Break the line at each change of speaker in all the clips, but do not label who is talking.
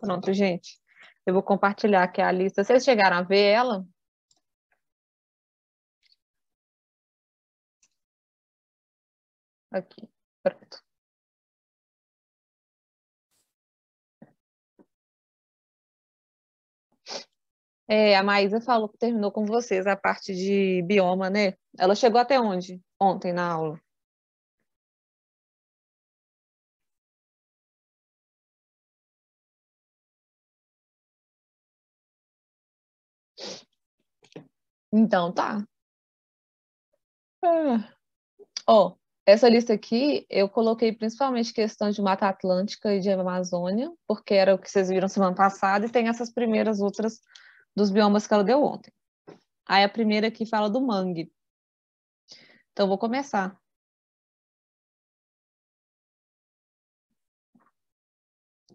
Pronto, gente. Eu vou compartilhar aqui a lista. Vocês chegaram a ver ela? Aqui. Pronto. A Maísa falou que terminou com vocês a parte de bioma, né? Ela chegou até onde? Ontem na aula. Então, tá. Ah. Ó, essa lista aqui eu coloquei principalmente questão de Mata Atlântica e de Amazônia, porque era o que vocês viram semana passada, e tem essas primeiras outras dos biomas que ela deu ontem. Aí a primeira aqui fala do mangue. Então, eu vou começar.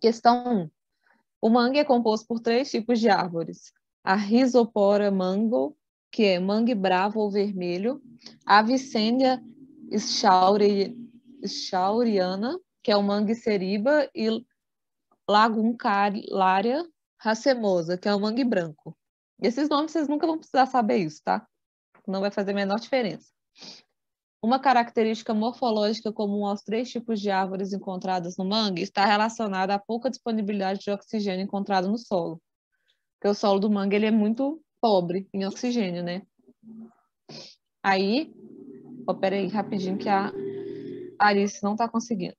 Questão 1. O mangue é composto por 3 tipos de árvores. A Rhizopora mango, que é mangue bravo ou vermelho. A Vicenia schauriana, que é o mangue seriba. E Laguncularia racemosa, que é o mangue branco. Esses nomes vocês nunca vão precisar saber isso, tá? Não vai fazer a menor diferença. Uma característica morfológica comum aos 3 tipos de árvores encontradas no mangue está relacionada à pouca disponibilidade de oxigênio encontrado no solo. Porque o solo do mangue ele é muito pobre em oxigênio, né? Aí, peraí, rapidinho que a Alice não está conseguindo.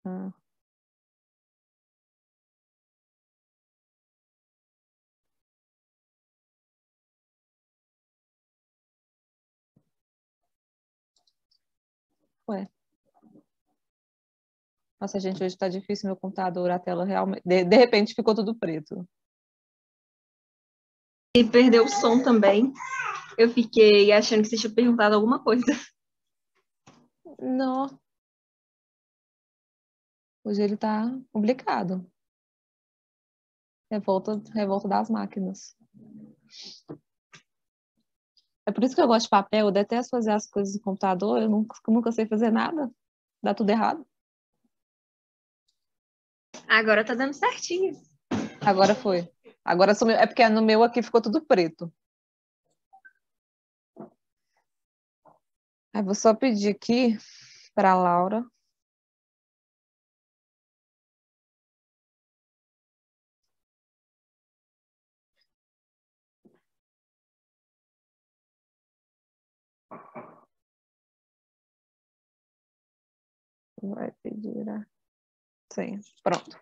Ah. Ué. Nossa, gente, hoje está difícil meu computador, a tela realmente... De repente ficou tudo preto.
E perdeu o som também. Eu fiquei achando que você tinha perguntado alguma coisa.
Não. Hoje ele tá complicado. Revolta das máquinas. É por isso que eu gosto de papel, eu detesto fazer as coisas no computador, eu nunca sei fazer nada. Dá tudo errado.
Agora tá dando certinho.
Agora foi. Agora sumiu. É porque no meu aqui ficou tudo preto. Aí vou só pedir aqui para a Laura. Vai pedir a senha. Pronto.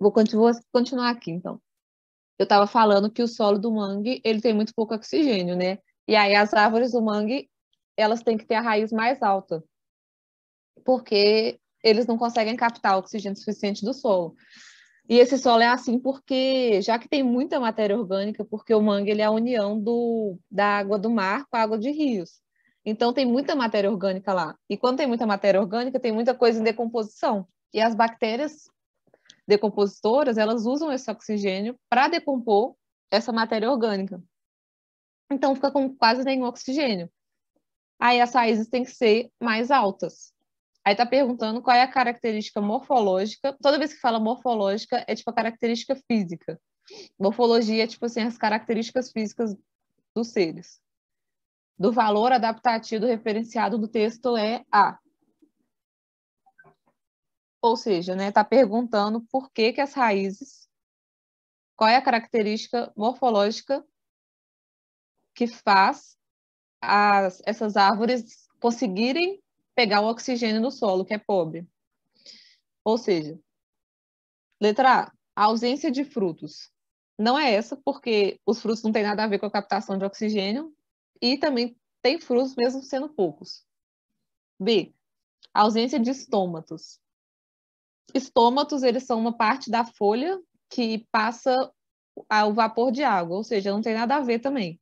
Vou continuar aqui, então. Eu estava falando que o solo do mangue, ele tem muito pouco oxigênio, né? E aí as árvores do mangue, elas têm que ter a raiz mais alta, porque eles não conseguem captar o oxigênio suficiente do solo. E esse solo é assim porque, já que tem muita matéria orgânica, porque o mangue ele é a união da água do mar com a água de rios. Então tem muita matéria orgânica lá. E quando tem muita matéria orgânica, tem muita coisa em decomposição. E as bactérias decompositoras, elas usam esse oxigênio para decompor essa matéria orgânica. Então fica com quase nenhum oxigênio. Aí as raízes têm que ser mais altas. Aí tá perguntando qual é a característica morfológica. Toda vez que fala morfológica, é tipo a característica física. Morfologia é tipo assim, as características físicas dos seres. Do valor adaptativo referenciado do texto é A. Ou seja, né, tá perguntando por que as raízes, qual é a característica morfológica que faz essas árvores conseguirem pegar o oxigênio do solo, que é pobre. Ou seja, letra A ausência de frutos. Não é essa, porque os frutos não têm nada a ver com a captação de oxigênio e também tem frutos mesmo sendo poucos. B, ausência de estômatos. Estômatos, eles são uma parte da folha que passa o vapor de água, ou seja, não tem nada a ver também.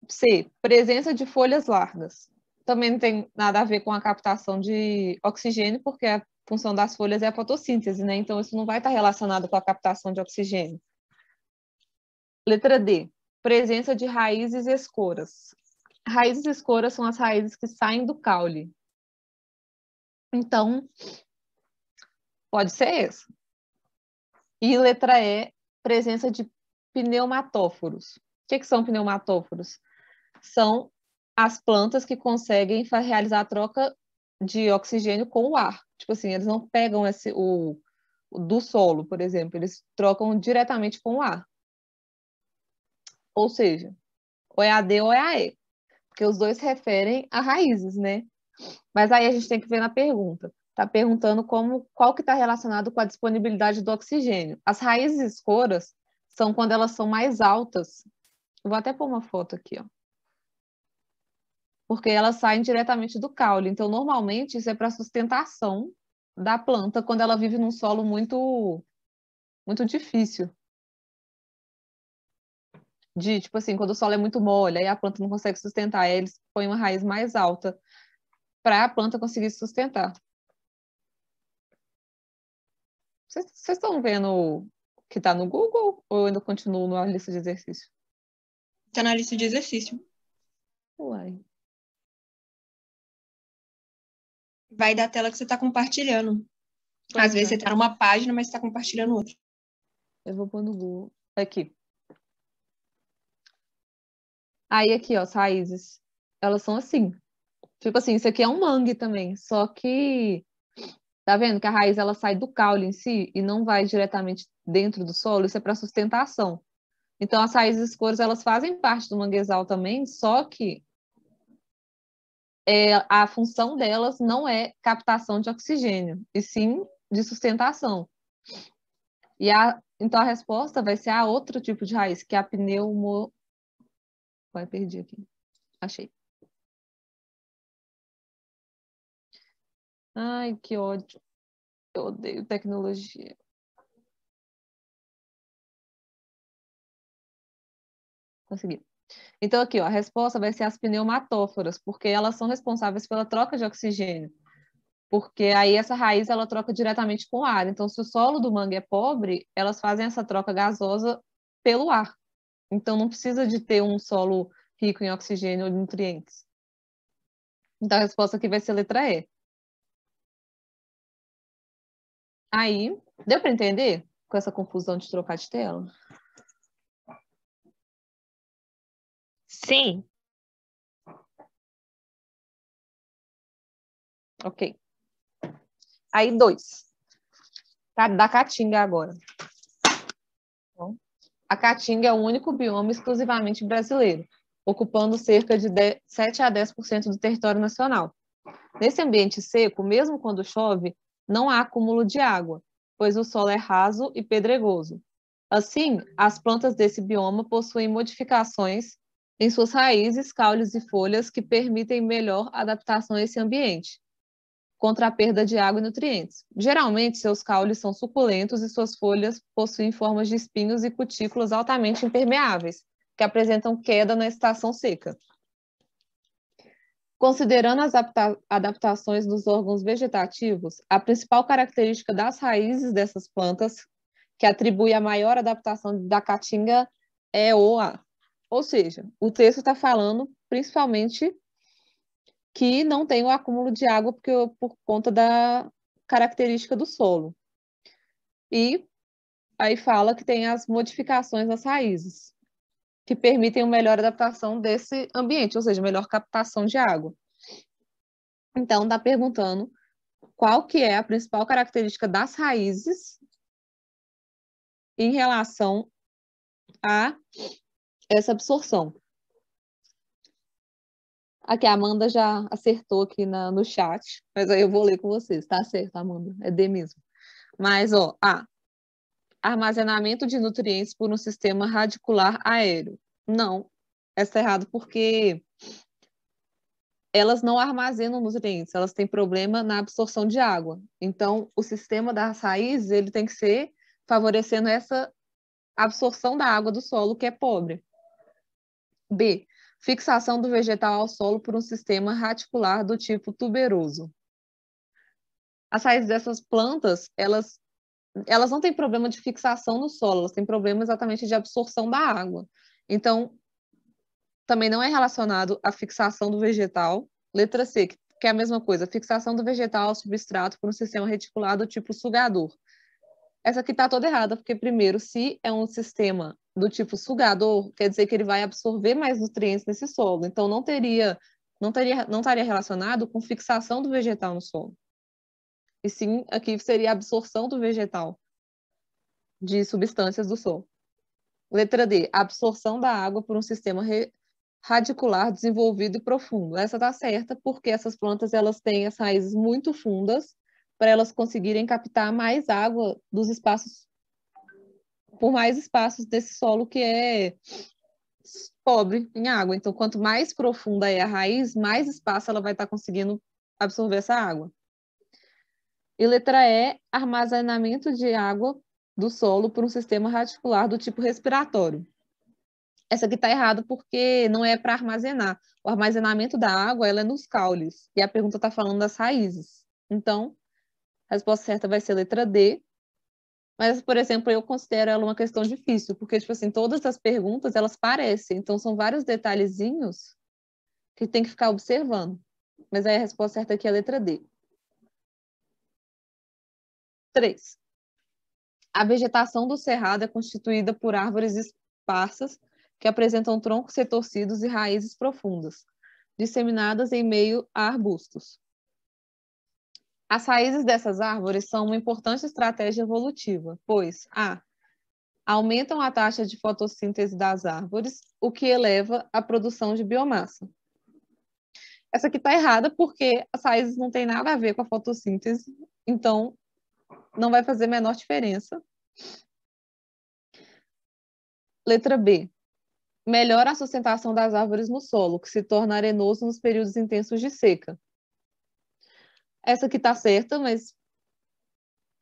C, presença de folhas largas. Também não tem nada a ver com a captação de oxigênio, porque a função das folhas é a fotossíntese, né? Então, isso não vai estar relacionado com a captação de oxigênio. Letra D, presença de raízes escoras. Raízes escoras são as raízes que saem do caule. Então, pode ser essa. E letra E, presença de pneumatóforos. O que são pneumatóforos? São as plantas que conseguem realizar a troca de oxigênio com o ar. Tipo assim, eles não pegam o do solo, por exemplo, eles trocam diretamente com o ar. Ou seja, ou é a D ou é a E, porque os dois se referem a raízes, né? Mas aí a gente tem que ver na pergunta. Está perguntando qual que está relacionado com a disponibilidade do oxigênio. As raízes escuras são quando elas são mais altas. Eu vou até pôr uma foto aqui, ó. Porque elas saem diretamente do caule. Então, normalmente, isso é para sustentação da planta quando ela vive num solo muito, muito difícil. Tipo assim, quando o solo é muito mole, aí a planta não consegue sustentar, aí eles põem uma raiz mais alta para a planta conseguir se sustentar. Vocês estão vendo que está no Google ou eu ainda continuo na lista de exercício?
Está na lista de exercício.
Uai.
Vai da tela que você está compartilhando.
Pois
Às vezes
é.
você está numa página, mas está compartilhando outra.
Eu vou pôr no Google. Aqui. Aí aqui, ó, as raízes. Elas são assim. Tipo assim, isso aqui é um mangue também. Só que, tá vendo que a raiz ela sai do caule em si e não vai diretamente dentro do solo. Isso é para sustentação. Então, as raízes escuras, elas fazem parte do manguezal também, só que a função delas não é captação de oxigênio, e sim de sustentação. Então, a resposta vai ser a outro tipo de raiz, que é a pneumo... Vai, perdi aqui. Achei. Ai, que ódio. Eu odeio tecnologia. Consegui. Então, aqui, ó, a resposta vai ser as pneumatóforas, porque elas são responsáveis pela troca de oxigênio. Porque aí essa raiz, ela troca diretamente com o ar. Então, se o solo do mangue é pobre, elas fazem essa troca gasosa pelo ar. Então, não precisa de ter um solo rico em oxigênio ou nutrientes. Então, a resposta aqui vai ser a letra E. Aí, deu para entender com essa confusão de trocar de tela?
Sim.
Ok. Aí, 2. Tá? Da Caatinga agora. Bom, a Caatinga é o único bioma exclusivamente brasileiro, ocupando cerca de 7 a 10% do território nacional. Nesse ambiente seco, mesmo quando chove, não há acúmulo de água, pois o solo é raso e pedregoso. Assim, as plantas desse bioma possuem modificações em suas raízes, caules e folhas que permitem melhor adaptação a esse ambiente, contra a perda de água e nutrientes. Geralmente, seus caules são suculentos e suas folhas possuem formas de espinhos e cutículas altamente impermeáveis, que apresentam queda na estação seca. Considerando as adaptações dos órgãos vegetativos, a principal característica das raízes dessas plantas, que atribui a maior adaptação da caatinga, é o A. Ou seja, o texto está falando principalmente que não tem o acúmulo de água por conta da característica do solo. E aí fala que tem as modificações nas raízes, que permitem uma melhor adaptação desse ambiente, ou seja, melhor captação de água. Então, está perguntando qual que é a principal característica das raízes em relação a essa absorção. Aqui, a Amanda já acertou aqui no chat, mas aí eu vou ler com vocês. Tá certo, Amanda, é D mesmo. Mas, ó, A, armazenamento de nutrientes por um sistema radicular aéreo. Não, essa é errado porque elas não armazenam nutrientes, elas têm problema na absorção de água. Então, o sistema das raízes, ele tem que ser favorecendo essa absorção da água do solo, que é pobre. B, fixação do vegetal ao solo por um sistema radicular do tipo tuberoso. As raízes dessas plantas, elas não têm problema de fixação no solo, elas têm problema exatamente de absorção da água. Então, também não é relacionado à fixação do vegetal. Letra C, que é a mesma coisa, fixação do vegetal ao substrato por um sistema reticular do tipo sugador. Essa aqui está toda errada, porque, primeiro, se é um sistema do tipo sugador, quer dizer que ele vai absorver mais nutrientes nesse solo. Então, não estaria relacionado com fixação do vegetal no solo. E sim, aqui seria a absorção do vegetal de substâncias do solo. Letra D, absorção da água por um sistema radicular desenvolvido e profundo. Essa está certa, porque essas plantas elas têm as raízes muito fundas para elas conseguirem captar mais água dos espaços, por mais espaços desse solo que é pobre em água. Então, quanto mais profunda é a raiz, mais espaço ela vai estar conseguindo absorver essa água. E letra E, armazenamento de água do solo por um sistema radicular do tipo respiratório. Essa aqui está errada porque não é para armazenar. O armazenamento da água ela é nos caules. E a pergunta está falando das raízes. Então, a resposta certa vai ser letra D. Mas, por exemplo, eu considero ela uma questão difícil, porque, tipo assim, todas as perguntas, elas parecem. Então, são vários detalhezinhos que tem que ficar observando. Mas aí a resposta certa aqui é a letra D. 3. A vegetação do cerrado é constituída por árvores esparsas que apresentam troncos retorcidos e raízes profundas, disseminadas em meio a arbustos. As raízes dessas árvores são uma importante estratégia evolutiva, pois a. Aumentam a taxa de fotossíntese das árvores, o que eleva a produção de biomassa. Essa aqui está errada porque as raízes não têm nada a ver com a fotossíntese, então não vai fazer a menor diferença. Letra B. Melhora a sustentação das árvores no solo, que se torna arenoso nos períodos intensos de seca. Essa aqui está certa, mas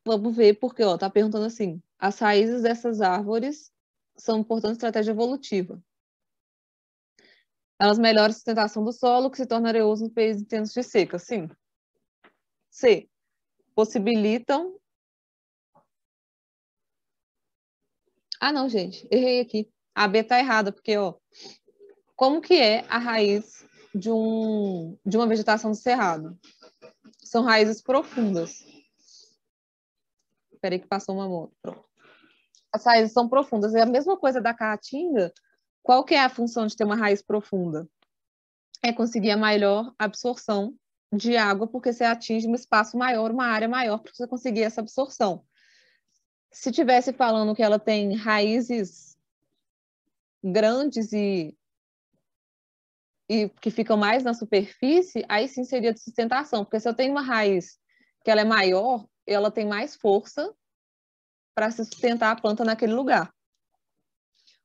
vamos ver porque está perguntando assim, as raízes dessas árvores são importante estratégia evolutiva. Elas melhoram a sustentação do solo, que se torna arenoso nos períodos intensos de seca. Sim. C. Possibilitam... Ah, não, gente. Errei aqui. A B está errada, porque, ó, como que é a raiz de uma vegetação do cerrado? São raízes profundas. Espera aí que passou uma moto. Pronto. As raízes são profundas. É a mesma coisa da caatinga. Qual que é a função de ter uma raiz profunda? É conseguir a maior absorção de água, porque você atinge um espaço maior, uma área maior, para você conseguir essa absorção. Se tivesse falando que ela tem raízes grandes e que ficam mais na superfície, aí sim seria de sustentação, porque se eu tenho uma raiz que ela é maior, ela tem mais força para se sustentar a planta naquele lugar.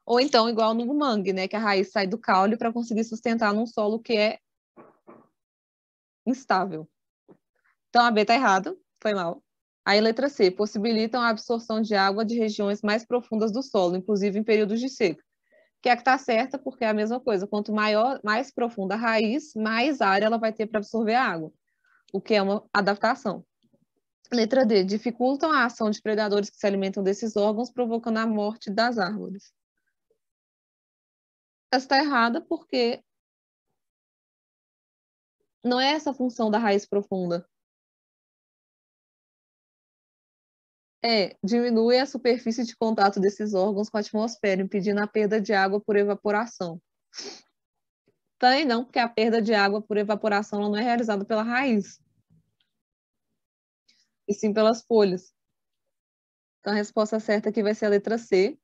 Ou então, igual no mangue, né, que a raiz sai do caule para conseguir sustentar num solo que é instável. Então, a B está errado, foi mal. Aí, letra C, possibilitam a absorção de água de regiões mais profundas do solo, inclusive em períodos de seca. Que é a que está certa, porque é a mesma coisa. Quanto maior, mais profunda a raiz, mais área ela vai ter para absorver a água, o que é uma adaptação. Letra D, dificultam a ação de predadores que se alimentam desses órgãos, provocando a morte das árvores. Essa está errada porque não é essa a função da raiz profunda. Diminui a superfície de contato desses órgãos com a atmosfera, impedindo a perda de água por evaporação. Também não, porque a perda de água por evaporação não é realizada pela raiz, e sim pelas folhas. Então, a resposta certa aqui vai ser a letra C.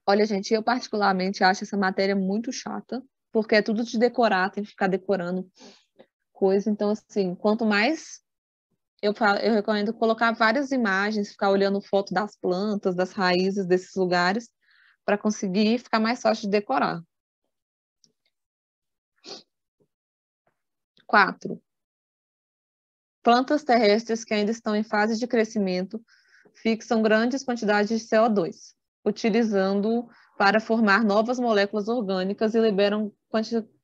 Olha, gente, eu particularmente acho essa matéria muito chata, porque é tudo de decorar, tem que ficar decorando coisa. Então, assim, quanto mais eu recomendo colocar várias imagens, ficar olhando foto das plantas, das raízes desses lugares, para conseguir ficar mais fácil de decorar. 4. Plantas terrestres que ainda estão em fase de crescimento fixam grandes quantidades de CO2, utilizando para formar novas moléculas orgânicas e liberam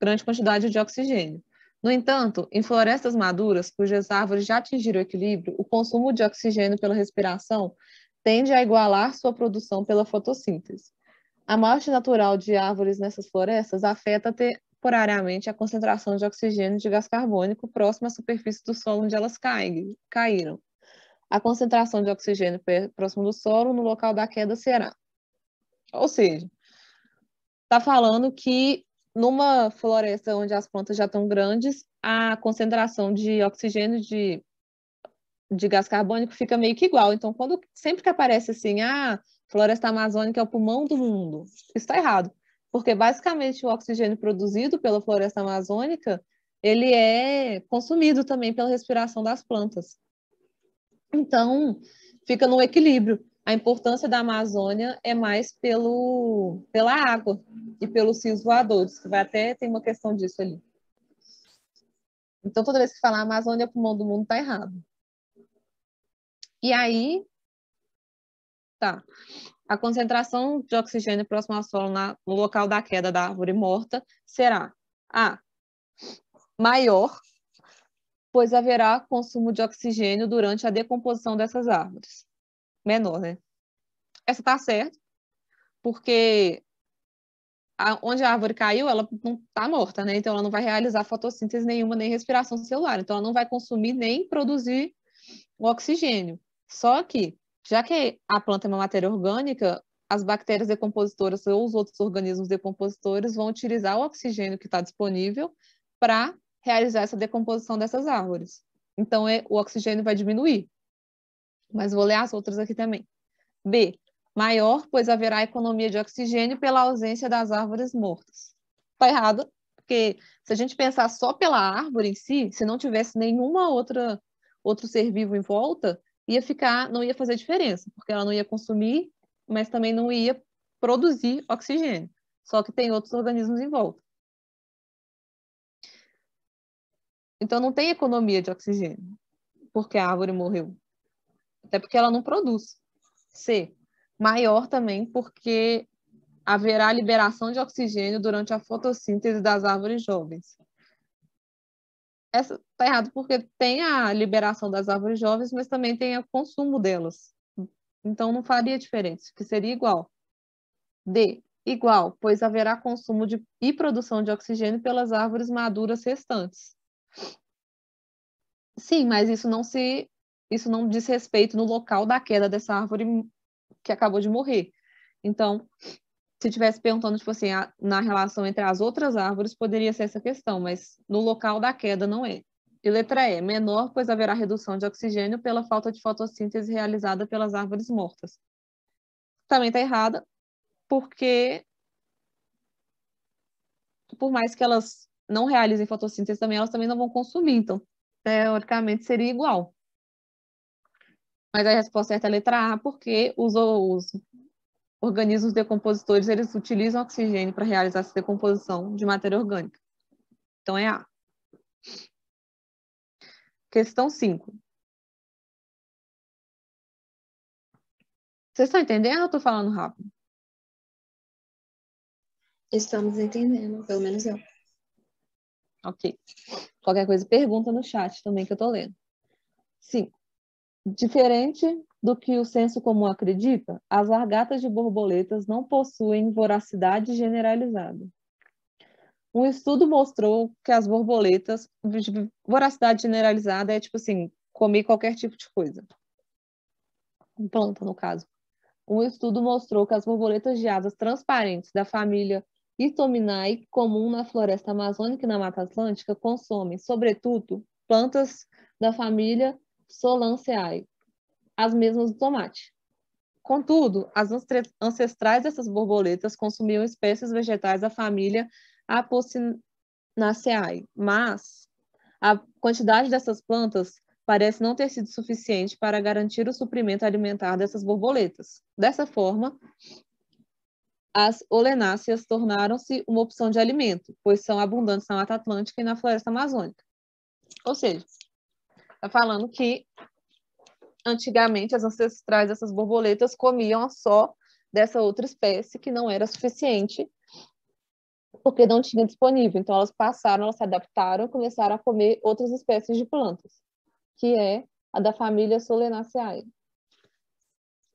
grande quantidade de oxigênio. No entanto, em florestas maduras, cujas árvores já atingiram o equilíbrio, o consumo de oxigênio pela respiração tende a igualar sua produção pela fotossíntese. A morte natural de árvores nessas florestas afeta temporariamente a concentração de oxigênio e de gás carbônico próxima à superfície do solo onde elas caíram. A concentração de oxigênio próximo do solo no local da queda será. Ou seja, está falando que numa floresta onde as plantas já estão grandes, a concentração de oxigênio de gás carbônico fica meio que igual. Então, sempre que aparece assim, floresta amazônica é o pulmão do mundo, isso está errado. Porque, basicamente, o oxigênio produzido pela floresta amazônica, ele é consumido também pela respiração das plantas. Então, fica no equilíbrio. A importância da Amazônia é mais pela água e pelos rios voadores, que vai até ter uma questão disso ali. Então, toda vez que falar Amazônia é o pulmão do mundo, está errado. E aí, tá. A concentração de oxigênio próximo ao solo no local da queda da árvore morta será A, maior, pois haverá consumo de oxigênio durante a decomposição dessas árvores. Menor, né? Essa tá certa, porque onde a árvore caiu, ela não está morta, né? Então ela não vai realizar fotossíntese nenhuma, nem respiração celular. Então ela não vai consumir nem produzir o oxigênio. Só que, já que a planta é uma matéria orgânica, as bactérias decompositoras ou os outros organismos decompositores vão utilizar o oxigênio que está disponível para realizar essa decomposição dessas árvores. Então, o oxigênio vai diminuir. Mas vou ler as outras aqui também. B, maior, pois haverá economia de oxigênio pela ausência das árvores mortas. Está errado, porque se a gente pensar só pela árvore em si, se não tivesse nenhuma outro ser vivo em volta, não ia fazer diferença, porque ela não ia consumir, mas também não ia produzir oxigênio. Só que tem outros organismos em volta. Então não tem economia de oxigênio, porque a árvore morreu. Até porque ela não produz. C, maior também porque haverá liberação de oxigênio durante a fotossíntese das árvores jovens. Essa está errado porque tem a liberação das árvores jovens, mas também tem o consumo delas. Então não faria diferença, que seria igual. D, igual, pois haverá consumo e produção de oxigênio pelas árvores maduras restantes. Sim, mas isso não diz respeito no local da queda dessa árvore que acabou de morrer. Então, se estivesse perguntando, tipo assim, na relação entre as outras árvores, poderia ser essa questão, mas no local da queda não é. E letra E, menor, pois haverá redução de oxigênio pela falta de fotossíntese realizada pelas árvores mortas. Também está errada, porque por mais que elas não realizem fotossíntese também, elas também não vão consumir, então, teoricamente, seria igual. Mas a resposta certa é a letra A, porque os organismos decompositores, eles utilizam oxigênio para realizar essa decomposição de matéria orgânica. Então, é A. Questão 5. Vocês estão entendendo ou eu estou falando rápido?
Estamos entendendo, pelo menos eu.
Ok. Qualquer coisa, pergunta no chat também que eu estou lendo. 5. Diferente do que o senso comum acredita, as largatas de borboletas não possuem voracidade generalizada. Um estudo mostrou que as borboletas, voracidade generalizada é tipo assim, comer qualquer tipo de coisa. Planta, no caso. Um estudo mostrou que as borboletas de asas transparentes da família Itominae, comum na floresta amazônica e na Mata Atlântica, consomem, sobretudo, plantas da família Solanceae, as mesmas do tomate. Contudo, as ancestrais dessas borboletas consumiam espécies vegetais da família Apocynaceae, mas a quantidade dessas plantas parece não ter sido suficiente para garantir o suprimento alimentar dessas borboletas. Dessa forma, as olenáceas tornaram-se uma opção de alimento, pois são abundantes na Mata Atlântica e na floresta amazônica. Ou seja, está falando que antigamente as ancestrais dessas borboletas comiam só dessa outra espécie que não era suficiente porque não tinha disponível. Então elas se adaptaram e começaram a comer outras espécies de plantas, que é a da família Solanaceae.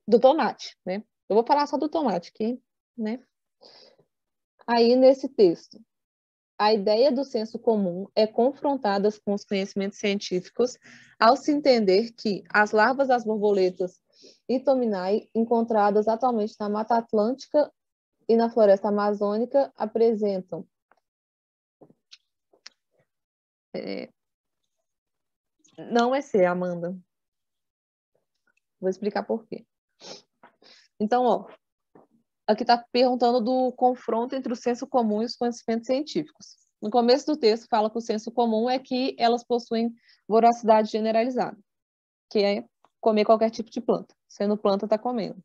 do tomate, né? Eu vou falar só do tomate aqui, né? Aí, nesse texto, a ideia do senso comum é confrontada com os conhecimentos científicos ao se entender que as larvas das borboletas Itominae, encontradas atualmente na Mata Atlântica e na floresta amazônica, apresentam não é ser, Amanda. Vou explicar por quê. Então, ó, aqui está perguntando do confronto entre o senso comum e os conhecimentos científicos. No começo do texto fala que o senso comum é que elas possuem voracidade generalizada, que é comer qualquer tipo de planta. Sendo planta, está comendo.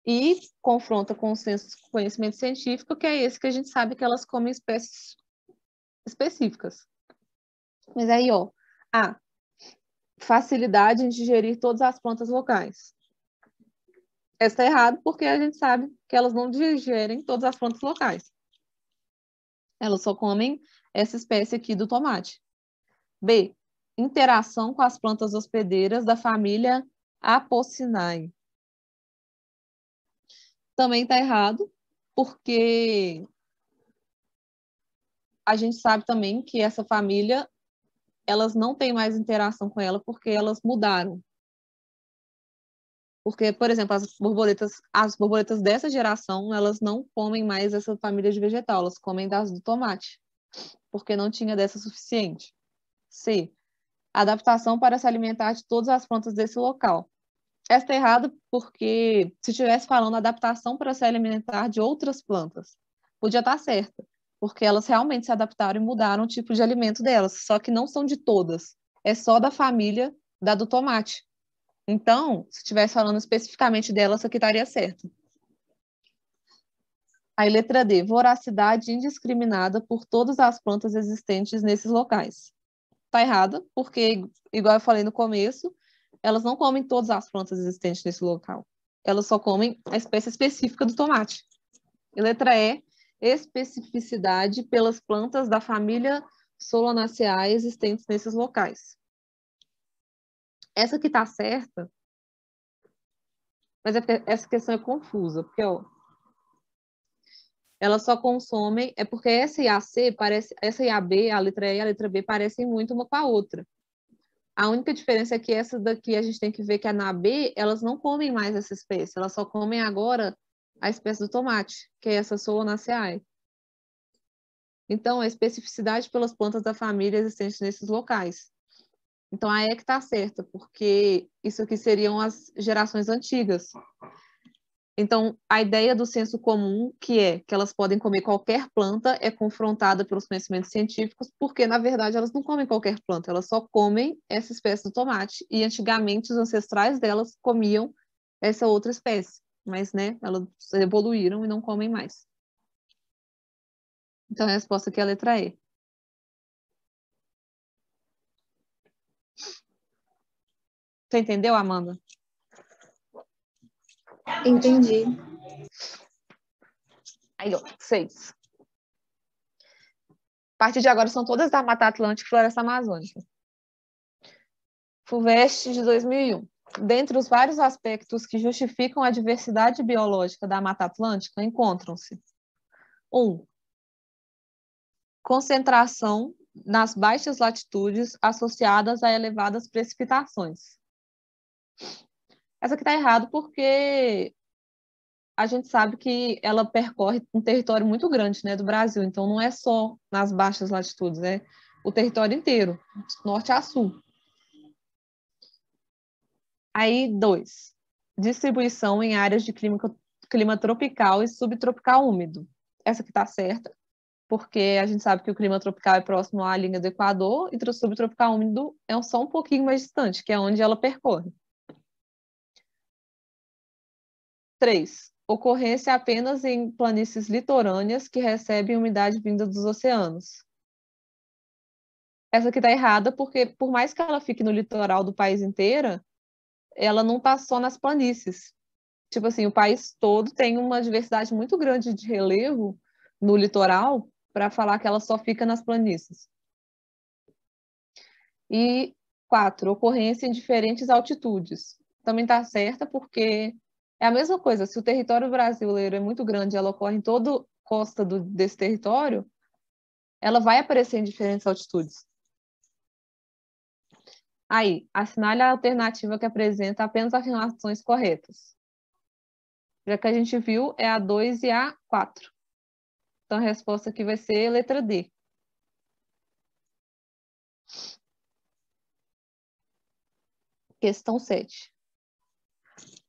E confronta com o senso de conhecimento científico, que é esse que a gente sabe que elas comem espécies específicas. Mas aí, ó, a facilidade em digerir todas as plantas locais. Essa está errado porque a gente sabe que elas não digerem todas as plantas locais. Elas só comem essa espécie aqui do tomate. B. Interação com as plantas hospedeiras da família Apocynae. Também está errado, porque a gente sabe também que essa família, elas não têm mais interação com ela porque elas mudaram. Porque, por exemplo, as borboletas dessa geração, elas não comem mais essa família de vegetal, elas comem das do tomate, porque não tinha dessa suficiente. C. Adaptação para se alimentar de todas as plantas desse local. Essa está errada porque se estivesse falando adaptação para se alimentar de outras plantas, podia estar certa, porque elas realmente se adaptaram e mudaram o tipo de alimento delas, só que não são de todas, é só da família da do tomate. Então, se estivesse falando especificamente delas, isso aqui estaria certo. Aí, letra D, voracidade indiscriminada por todas as plantas existentes nesses locais. Está errada, porque, igual eu falei no começo, elas não comem todas as plantas existentes nesse local. Elas só comem a espécie específica do tomate. E letra E, especificidade pelas plantas da família Solanaceae existentes nesses locais. Essa aqui está certa, mas essa questão é confusa, porque ó, elas só consomem, é porque essa e a C parece, essa e a B, a letra E e a letra B parecem muito uma com a outra. A única diferença é que essa daqui a gente tem que ver que a na B, elas não comem mais essa espécie, elas só comem agora a espécie do tomate, que é essa Solanaceae. Então, a especificidade pelas plantas da família existentes nesses locais. Então, aí é que está certa, porque isso aqui seriam as gerações antigas. Então, a ideia do senso comum, que é que elas podem comer qualquer planta, é confrontada pelos conhecimentos científicos, porque, na verdade, elas não comem qualquer planta, elas só comem essa espécie do tomate. E, antigamente, os ancestrais delas comiam essa outra espécie, mas, né, elas evoluíram e não comem mais. Então, a resposta aqui é a letra E. Você entendeu, Amanda?
Entendi.
Aí, ó, 6. A partir de agora são todas da Mata Atlântica e Floresta Amazônica. FUVEST de 2001. Dentre os vários aspectos que justificam a diversidade biológica da Mata Atlântica, encontram-se 1. Concentração nas baixas latitudes associadas a elevadas precipitações. Essa aqui está errado porque a gente sabe que ela percorre um território muito grande, né, do Brasil, então não é só nas baixas latitudes, é o território inteiro, de norte a sul. Aí, 2. Distribuição em áreas de clima tropical e subtropical úmido. Essa aqui está certa, porque a gente sabe que o clima tropical é próximo à linha do Equador e o subtropical úmido é só um pouquinho mais distante, que é onde ela percorre. 3. Ocorrência apenas em planícies litorâneas que recebem umidade vinda dos oceanos. Essa aqui está errada, porque por mais que ela fique no litoral do país inteiro, ela não está só nas planícies. Tipo assim, o país todo tem uma diversidade muito grande de relevo no litoral para falar que ela só fica nas planícies. E 4, ocorrência em diferentes altitudes. também está certa, porque é a mesma coisa. Se o território brasileiro é muito grande, ela ocorre em toda a costa desse território, ela vai aparecer em diferentes altitudes. Aí, assinale a alternativa que apresenta apenas afirmações corretas. Já que a gente viu, é a 2 e a 4. Então, a resposta aqui vai ser letra D. Questão 7.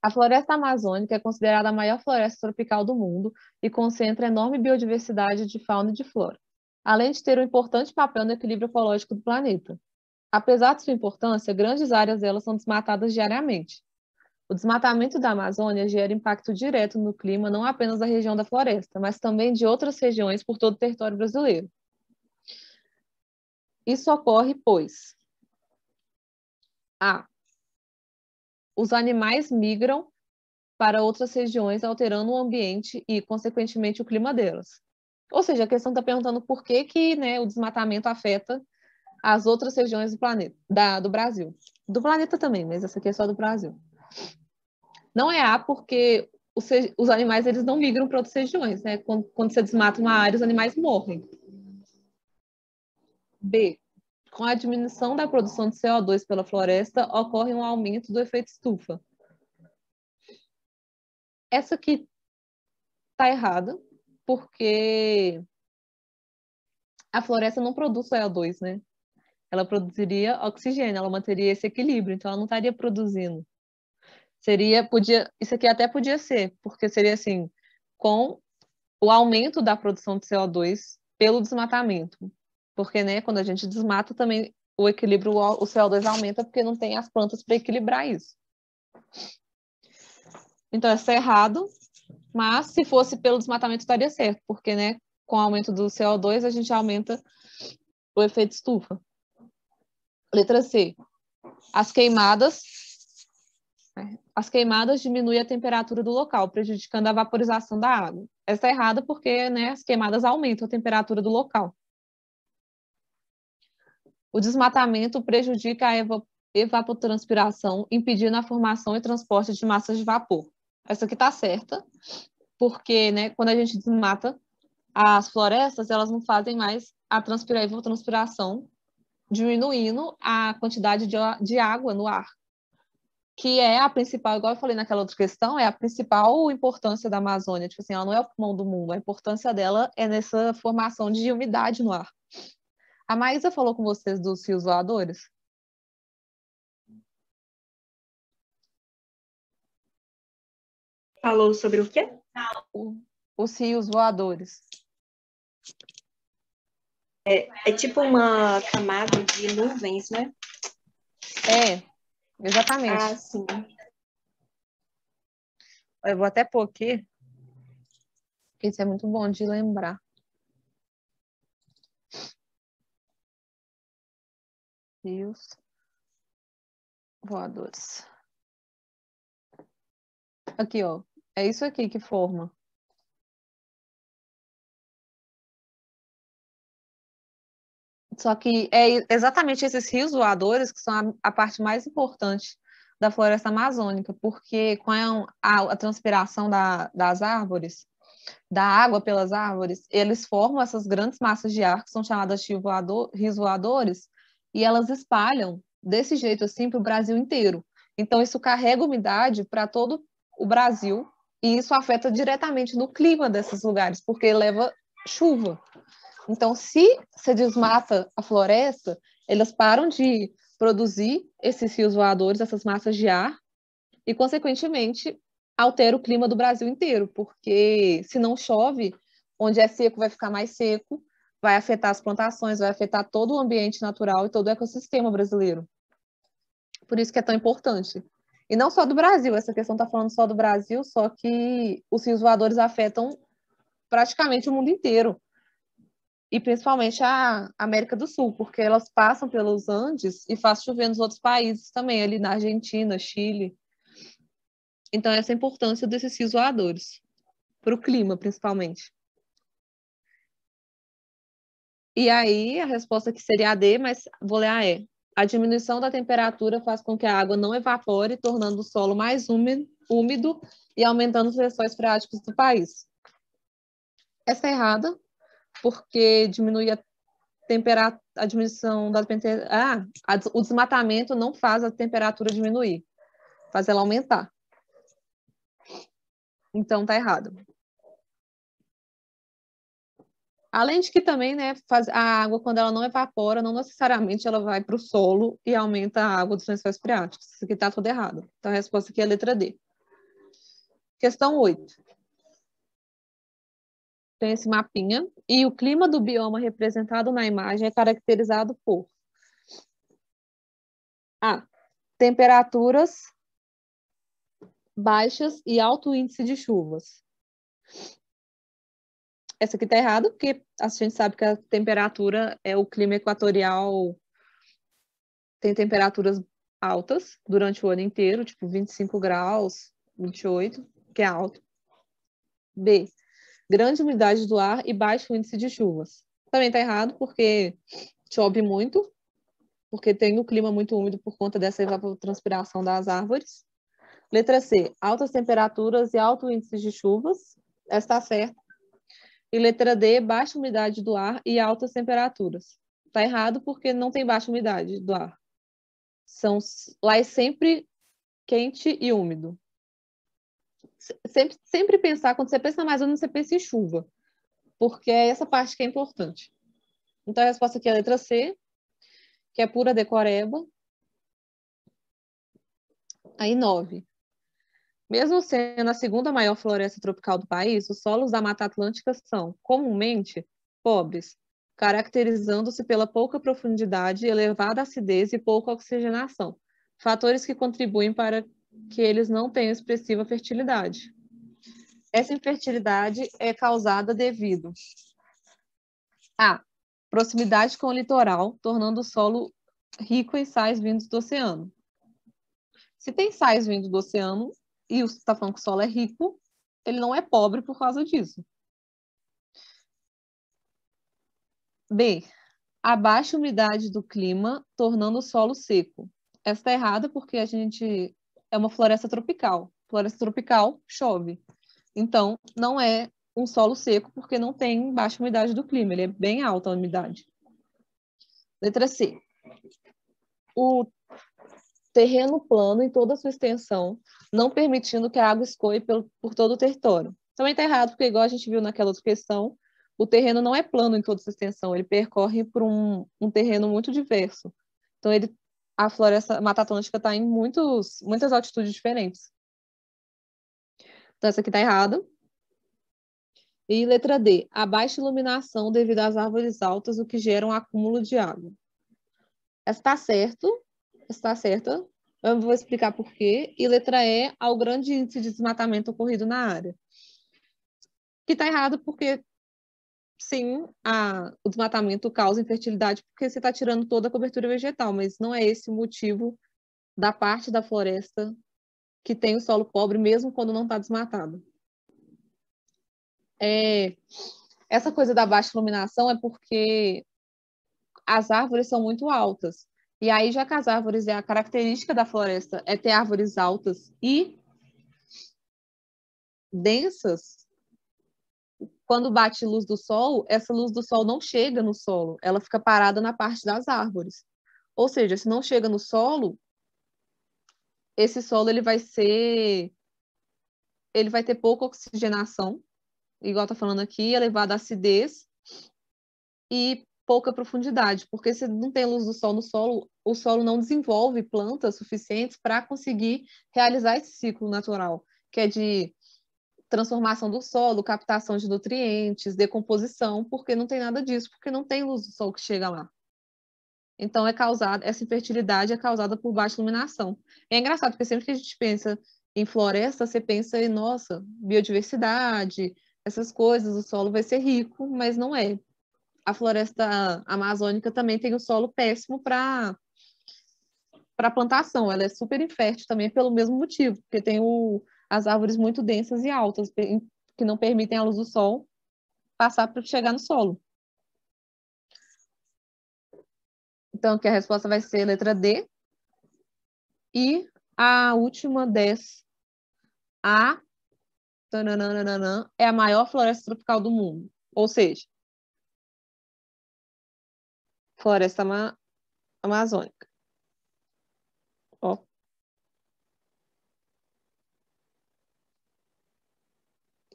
A floresta amazônica é considerada a maior floresta tropical do mundo e concentra enorme biodiversidade de fauna e de flora, além de ter um importante papel no equilíbrio ecológico do planeta. Apesar de sua importância, grandes áreas dela são desmatadas diariamente. O desmatamento da Amazônia gera impacto direto no clima, não apenas da região da floresta, mas também de outras regiões por todo o território brasileiro. Isso ocorre, pois: A. Os animais migram para outras regiões, alterando o ambiente e, consequentemente, o clima delas. Ou seja, a questão está perguntando por que, né, o desmatamento afeta as outras regiões do planeta, do Brasil. Do planeta também, mas essa aqui é só do Brasil. Não é A, porque os animais eles não migram para outras regiões, né? Quando você desmata uma área, os animais morrem. B. Com a diminuição da produção de CO2 pela floresta, ocorre um aumento do efeito estufa. Essa aqui está errada, porque a floresta não produz CO2, né? Ela produziria oxigênio, ela manteria esse equilíbrio, então ela não estaria produzindo. Isso aqui até podia ser, porque seria assim, com o aumento da produção de CO2 pelo desmatamento. Porque, né, quando a gente desmata também o equilíbrio, o CO2 aumenta porque não tem as plantas para equilibrar isso. Então, isso é errado, mas se fosse pelo desmatamento estaria certo, porque, né, com o aumento do CO2 a gente aumenta o efeito estufa. Letra C. As queimadas diminuem a temperatura do local, prejudicando a vaporização da água. Essa é errada porque, né, as queimadas aumentam a temperatura do local. O desmatamento prejudica a evapotranspiração, impedindo a formação e transporte de massas de vapor. Essa aqui está certa, porque, né, quando a gente desmata as florestas, elas não fazem mais a evapotranspiração, diminuindo a quantidade de água no ar, que é a principal, igual eu falei naquela outra questão, é a principal importância da Amazônia. Tipo assim, ela não é o pulmão do mundo, a importância dela é nessa formação de umidade no ar. A Maísa falou com vocês dos rios voadores?
Falou sobre o quê?
Os rios voadores.
É tipo uma camada de nuvens, né?
É, exatamente.
Ah, sim.
Eu vou até pôr aqui, porque isso é muito bom de lembrar. Rios voadores. Aqui, ó. É isso aqui que forma. Só que é exatamente esses rios voadores que são a parte mais importante da floresta amazônica, porque com a transpiração das árvores, da água pelas árvores, eles formam essas grandes massas de ar que são chamadas de rios voadores, e elas espalham desse jeito assim para o Brasil inteiro. Então isso carrega umidade para todo o Brasil e isso afeta diretamente no clima desses lugares, porque leva chuva. Então, se você desmata a floresta, elas param de produzir esses rios voadores, essas massas de ar, e, consequentemente, altera o clima do Brasil inteiro, porque se não chove, onde é seco vai ficar mais seco, vai afetar as plantações, vai afetar todo o ambiente natural e todo o ecossistema brasileiro. Por isso que é tão importante. E não só do Brasil, essa questão está falando só do Brasil, só que os rios voadores afetam praticamente o mundo inteiro. E principalmente a América do Sul, porque elas passam pelos Andes e faz chover nos outros países também, ali na Argentina, Chile. Então, essa é a importância desses rios voadores, para o clima, principalmente. E aí, a resposta aqui seria a D, mas vou ler a E. A diminuição da temperatura faz com que a água não evapore, tornando o solo mais úmido e aumentando os lençóis freáticos do país. Essa é errada, porque diminui a diminuição da temperatura. O desmatamento não faz a temperatura diminuir, faz ela aumentar. Então, tá errado. Além de que também, né, a água, quando ela não evapora, não necessariamente ela vai para o solo e aumenta a água dos lençóis freáticos. Isso aqui está tudo errado. Então, a resposta aqui é a letra D. Questão 8. Tem esse mapinha. E o clima do bioma representado na imagem é caracterizado por A. Temperaturas baixas e alto índice de chuvas. Essa aqui está errada, porque a gente sabe que a temperatura é o clima equatorial, tem temperaturas altas durante o ano inteiro, tipo 25 graus, 28, que é alto. B. Grande umidade do ar e baixo índice de chuvas. Também está errado, porque chove muito, porque tem o clima muito úmido por conta dessa evapotranspiração das árvores. Letra C. Altas temperaturas e alto índice de chuvas. Essa está certa. E letra D, baixa umidade do ar e altas temperaturas. Está errado porque não tem baixa umidade do ar. Lá é sempre quente e úmido. Sempre pensar, quando você pensa na Amazônia, você pensa em chuva, porque é essa parte que é importante. Então, a resposta aqui é a letra C, que é pura decoreba. Aí, 9. Mesmo sendo a segunda maior floresta tropical do país, os solos da Mata Atlântica são, comumente, pobres, caracterizando-se pela pouca profundidade, elevada acidez e pouca oxigenação, fatores que contribuem para que eles não tenham expressiva fertilidade. Essa infertilidade é causada devido a proximidade com o litoral, tornando o solo rico em sais vindos do oceano. Se tem sais vindo do oceano e você está falando que o solo é rico, ele não é pobre por causa disso. B. A baixa umidade do clima, tornando o solo seco. Essa está errada porque a gente é uma floresta tropical. Floresta tropical chove. Então, não é um solo seco porque não tem baixa umidade do clima, ele é bem alta a umidade. Letra C. O terreno plano em toda a sua extensão, não permitindo que a água escoe por todo o território. Também está errado, porque igual a gente viu naquela outra questão, o terreno não é plano em toda a sua extensão, ele percorre por um terreno muito diverso. Então, a floresta Mata Atlântica está em muitas altitudes diferentes. Então, essa aqui está errada. E letra D, a baixa iluminação devido às árvores altas, o que gera um acúmulo de água. Essa está certa. Eu vou explicar por quê. E letra E, ao grande índice de desmatamento ocorrido na área. Que está errado porque, sim, o desmatamento causa infertilidade porque você está tirando toda a cobertura vegetal, mas não é esse o motivo da parte da floresta que tem o solo pobre, mesmo quando não está desmatado. Essa coisa da baixa iluminação é porque as árvores são muito altas. E aí, já que as árvores a característica da floresta é ter árvores altas e densas, quando bate luz do sol, essa luz do sol não chega no solo, ela fica parada na parte das árvores. Ou seja, se não chega no solo, esse solo ele vai ter pouca oxigenação, igual tá falando aqui, elevada acidez e pouca profundidade, porque se não tem luz do sol no solo, o solo não desenvolve plantas suficientes para conseguir realizar esse ciclo natural, que é de transformação do solo, captação de nutrientes, decomposição, porque não tem nada disso, porque não tem luz do sol que chega lá. Então, essa infertilidade é causada por baixa iluminação. É engraçado, porque sempre que a gente pensa em floresta, você pensa em, nossa, biodiversidade, essas coisas, o solo vai ser rico, mas não é. A floresta amazônica também tem um solo péssimo para plantação, ela é super infértil também pelo mesmo motivo, porque tem as árvores muito densas e altas, que não permitem a luz do sol passar para chegar no solo. Então, aqui a resposta vai ser letra D. E a última 10. A tananana, é a maior floresta tropical do mundo. Ou seja, floresta amazônica. Ó.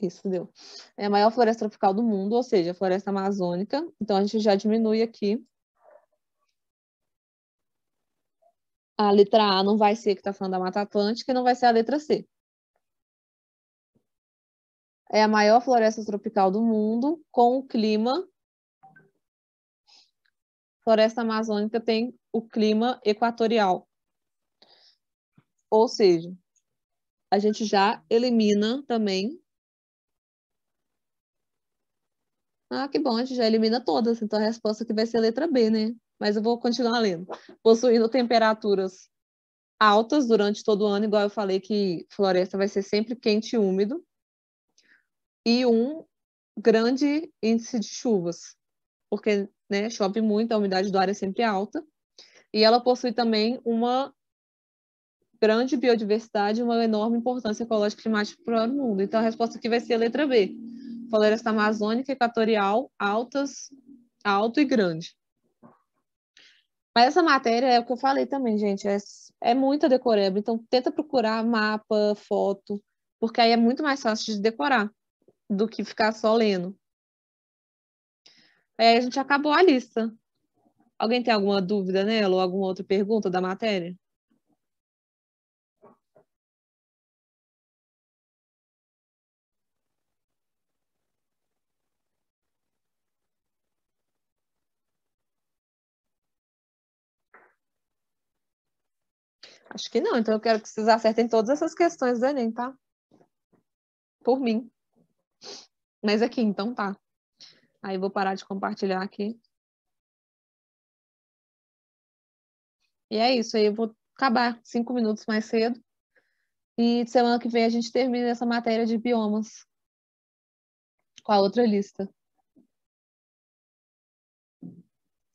Isso deu. É a maior floresta tropical do mundo, ou seja, a floresta amazônica. Então, a gente já diminui aqui. A letra A não vai ser que está falando da Mata Atlântica e não vai ser a letra C. É a maior floresta tropical do mundo com o clima. Floresta amazônica tem o clima equatorial. Ou seja, a gente já elimina também. Ah, que bom, a gente já elimina todas. Então a resposta aqui vai ser a letra B, né? Mas eu vou continuar lendo. Possuindo temperaturas altas durante todo o ano, igual eu falei que floresta vai ser sempre quente e úmido. E um grande índice de chuvas, porque, né, chove muito, a umidade do ar é sempre alta. E ela possui também uma grande biodiversidade e uma enorme importância ecológica e climática para o mundo. Então, a resposta aqui vai ser a letra B. Floresta amazônica equatorial, alto e grande. Mas essa matéria é o que eu falei também, gente, é muita decoreba. Então, tenta procurar mapa, foto, porque aí é muito mais fácil de decorar do que ficar só lendo. Aí a gente acabou a lista. Alguém tem alguma dúvida nela ou alguma outra pergunta da matéria? Acho que não, então eu quero que vocês acertem todas essas questões do Enem, tá? Por mim. Mas aqui, então tá. Aí eu vou parar de compartilhar aqui. E é isso, aí eu vou acabar 5 minutos mais cedo. E semana que vem a gente termina essa matéria de biomas com a outra lista.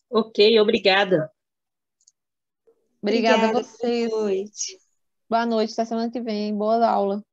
Ok, obrigada.
Obrigada a
Obrigada, boa
vocês.
noite.
Boa noite, até semana que vem. Boa aula.